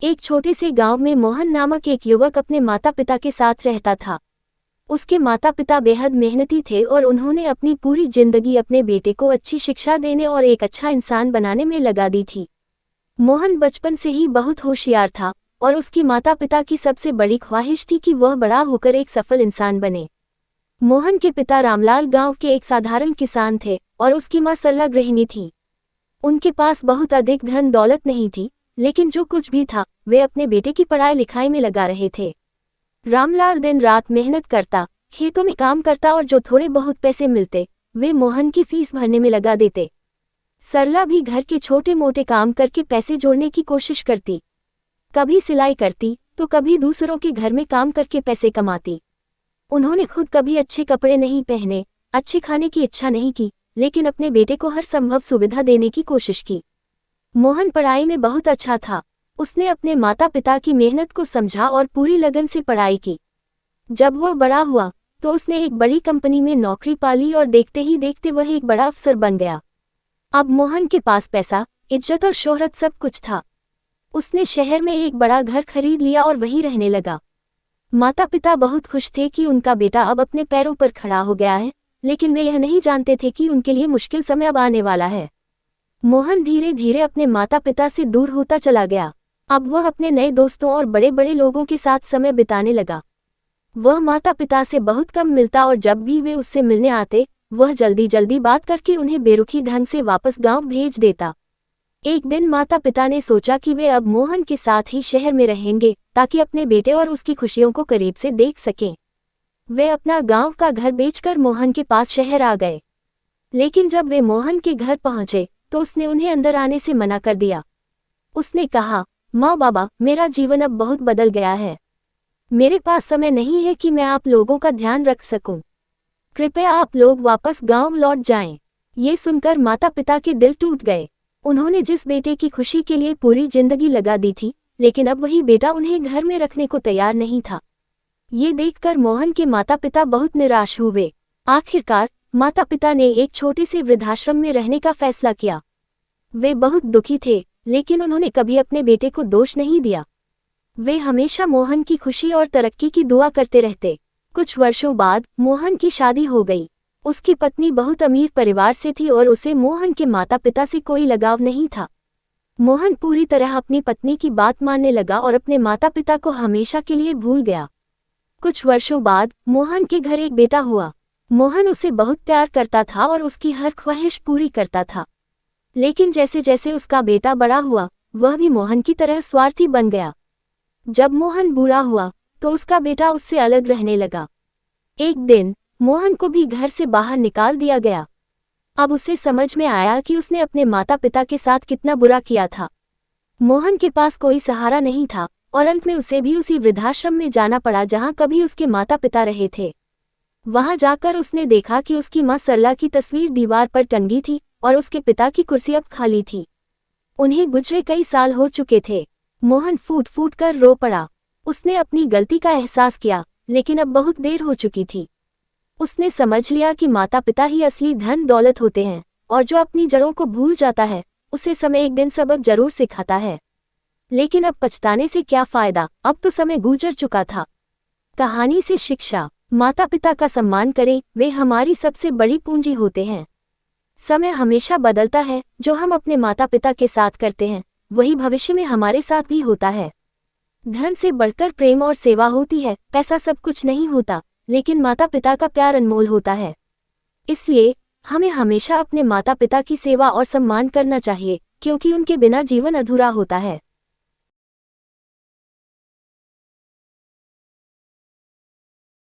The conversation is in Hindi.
एक छोटे से गांव में मोहन नामक एक युवक अपने माता पिता के साथ रहता था। उसके माता पिता बेहद मेहनती थे और उन्होंने अपनी पूरी जिंदगी अपने बेटे को अच्छी शिक्षा देने और एक अच्छा इंसान बनाने में लगा दी थी। मोहन बचपन से ही बहुत होशियार था और उसकी माता पिता की सबसे बड़ी ख्वाहिश थी कि वह बड़ा होकर एक सफल इंसान बने। मोहन के पिता रामलाल गांव के एक साधारण किसान थे और उसकी मां सरला गृहिणी थी। उनके पास बहुत अधिक धन दौलत नहीं थी, लेकिन जो कुछ भी था वे अपने बेटे की पढ़ाई लिखाई में लगा रहे थे। रामलाल दिन रात मेहनत करता, खेतों में काम करता और जो थोड़े बहुत पैसे मिलते वे मोहन की फीस भरने में लगा देते। सरला भी घर के छोटे मोटे काम करके पैसे जोड़ने की कोशिश करती। कभी सिलाई करती तो कभी दूसरों के घर में काम करके पैसे कमाती। उन्होंने खुद कभी अच्छे कपड़े नहीं पहने, अच्छे खाने की इच्छा नहीं की, लेकिन अपने बेटे को हर संभव सुविधा देने की कोशिश की। मोहन पढ़ाई में बहुत अच्छा था। उसने अपने माता पिता की मेहनत को समझा और पूरी लगन से पढ़ाई की। जब वह बड़ा हुआ तो उसने एक बड़ी कंपनी में नौकरी पा ली और देखते ही देखते वह एक बड़ा अफसर बन गया। अब मोहन के पास पैसा, इज्जत और शोहरत सब कुछ था। उसने शहर में एक बड़ा घर खरीद लिया और वहीं रहने लगा। माता पिता बहुत खुश थे कि उनका बेटा अब अपने पैरों पर खड़ा हो गया है, लेकिन वे यह नहीं जानते थे कि उनके लिए मुश्किल समय अब आने वाला है। मोहन धीरे धीरे अपने माता पिता से दूर होता चला गया। अब वह अपने नए दोस्तों और बड़े बड़े लोगों के साथ समय बिताने लगा। वह माता पिता से बहुत कम मिलता और जब भी वे उससे मिलने आते वह जल्दी जल्दी बात करके उन्हें बेरुखी ढंग से वापस गांव भेज देता। एक दिन माता पिता ने सोचा कि वे अब मोहन के साथ ही शहर में रहेंगे ताकि अपने बेटे और उसकी खुशियों को करीब से देख सकें। वे अपना गांव का घर बेचकर मोहन के पास शहर आ गए। लेकिन जब वे मोहन के घर पहुंचे तो उसने उन्हें अंदर आने से मना कर दिया। उसने कहा, माँ बाबा, मेरा जीवन अब बहुत बदल गया है। मेरे पास समय नहीं है कि मैं आप लोगों का ध्यान रख सकूं। कृपया आप लोग वापस गांव लौट जाएं। ये सुनकर माता पिता के दिल टूट गए। उन्होंने जिस बेटे की खुशी के लिए पूरी जिंदगी लगा दी थी, लेकिन अब वही बेटा उन्हें घर में रखने को तैयार नहीं था। ये देखकर मोहन के माता पिता बहुत निराश हुए। आखिरकार माता पिता ने एक छोटे से वृद्धाश्रम में रहने का फैसला किया। वे बहुत दुखी थे, लेकिन उन्होंने कभी अपने बेटे को दोष नहीं दिया। वे हमेशा मोहन की खुशी और तरक्की की दुआ करते रहते। कुछ वर्षों बाद मोहन की शादी हो गई। उसकी पत्नी बहुत अमीर परिवार से थी और उसे मोहन के माता पिता से कोई लगाव नहीं था। मोहन पूरी तरह अपनी पत्नी की बात मानने लगा और अपने माता पिता को हमेशा के लिए भूल गया। कुछ वर्षों बाद मोहन के घर एक बेटा हुआ। मोहन उसे बहुत प्यार करता था और उसकी हर ख्वाहिश पूरी करता था। लेकिन जैसे जैसे उसका बेटा बड़ा हुआ वह भी मोहन की तरह स्वार्थी बन गया। जब मोहन बूढ़ा हुआ तो उसका बेटा उससे अलग रहने लगा। एक दिन मोहन को भी घर से बाहर निकाल दिया गया। अब उसे समझ में आया कि उसने अपने माता पिता के साथ कितना बुरा किया था। मोहन के पास कोई सहारा नहीं था और अंत में उसे भी उसी वृद्धाश्रम में जाना पड़ा जहां कभी उसके माता पिता रहे थे। वहां जाकर उसने देखा कि उसकी मां सरला की तस्वीर दीवार पर टंगी थी और उसके पिता की कुर्सी अब खाली थी। उन्हें गुजरे कई साल हो चुके थे। मोहन फूट फूट कर रो पड़ा। उसने अपनी गलती का एहसास किया, लेकिन अब बहुत देर हो चुकी थी। उसने समझ लिया कि माता पिता ही असली धन दौलत होते हैं और जो अपनी जड़ों को भूल जाता है उसे समय एक दिन सबक जरूर सिखाता है। लेकिन अब पछताने से क्या फायदा, अब तो समय गुजर चुका था। कहानी से शिक्षा, माता पिता का सम्मान करें, वे हमारी सबसे बड़ी पूंजी होते हैं। समय हमेशा बदलता है, जो हम अपने माता पिता के साथ करते हैं वही भविष्य में हमारे साथ भी होता है। धन से बढ़कर प्रेम और सेवा होती है। पैसा सब कुछ नहीं होता, लेकिन माता पिता का प्यार अनमोल होता है। इसलिए हमें हमेशा अपने माता पिता की सेवा और सम्मान करना चाहिए, क्योंकि उनके बिना जीवन अधूरा होता है।